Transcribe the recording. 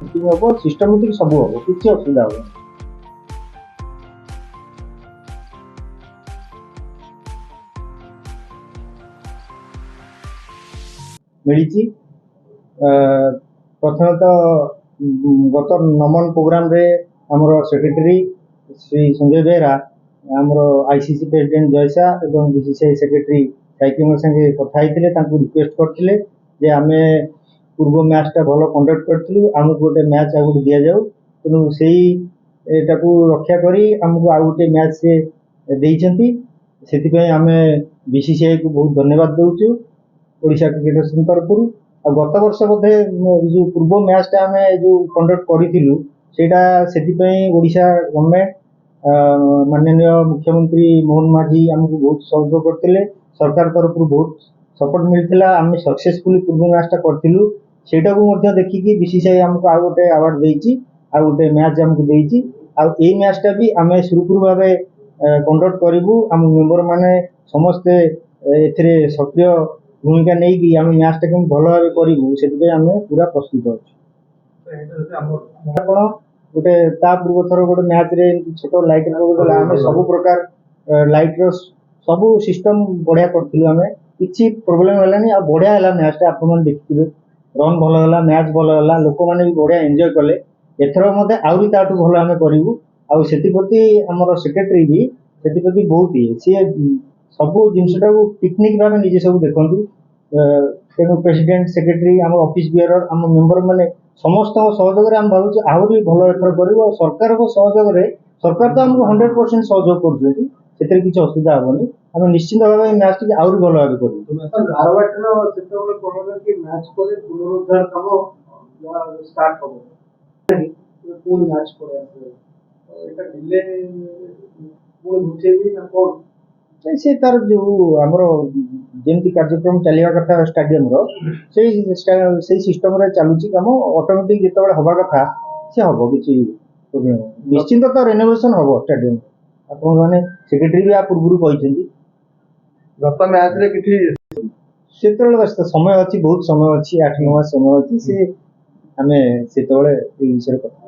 हम सिस्टमेटिक सब हम किसी असुविधा हम मिली। प्रथम तो गत नमन प्रोग्राम रे हमरो सेक्रेटरी श्री संजय बेहरा आमर आईसीसी प्रेसिडेंट जयसा एवं बीसीसीआई सेक्रेटरी साइकिंग संगे कथा रिक्वेस्ट करते जे आमे पूर्व मैच टा भल कंडक्ट करूँ आमको गोटे मैच आगे दि जाऊ तेणु से रक्षा करी आमको आउ गोटे मैच से देती आम बीसीसीआई को बहुत धन्यवाद दौचु ओडिशा क्रिकेट एसोसिएशन तरफ गत वर्ष बोधे जो पूर्व मैच टा आम जो कंडक्ट करूँ से ओडिशा गवर्नमेंट माननीय मुख्यमंत्री मोहन माझी आमको बहुत सहयोग करते सरकार तरफ बहुत सपोर्ट मिलता आम सक्सेसफुली पूर्व मैच टा करूँ सेटा को देखिकी बीसीसीआई आमको आउ गोटे अवार्ड देती आउ गोटे मैच आमको देती आई मैच टा भी आम सुरखुरु भाव कंडक्ट करूँ आम मेंबर माने समस्ते ए सक्रिय भूमिका नहीं कि आम मैच टा कम भल भाव करूँ से आम पूरा प्रस्तुत अच्छे गोटे पूर्व थर गोटे मैच रे छोट लाइट आम सब प्रकार लाइट सब सिस्टम बढ़िया करूँ आम किसी प्रोब्लेम है बढ़िया है मैच टा आप देखिए रन भल है मैच भल है लोक मैंने भी बढ़िया एंजॉय कले एथर आहरी ताठू भल आम करूँ आउति आमर सेक्रेटरी भी से बहुत ये सी सब जिनटा को पिकनिक भाव निजे सब देखु तेणु प्रेसिडेंट सेक्रेटरी आम ऑफिस बियर आम मेंबर मैंने समस्त सहयोग आम भावुँ आहरी भल एथर करूँ सरकार सहयोग सरकार तो आमको 100% सहयोग कर किसी असुविधा हेनी आम निश्चिंत भाव मैच टी आहरी भल भाव करूँ से तार जो आमर जमी कार्यक्रम चलवा कथा स्टाडियम सिस्टम चलुची कम ऑटोमेटिक जो हवा कथा से हम किसी निश्चिंत तो रेनोवेशन हम स्टाडियम आपने सेक्रेटरी भी पूर्व कहते गत मैच रे किछि से समय अच्छी बहुत समय अच्छी 8-9 मास समय अच्छी से आम से विषय कथा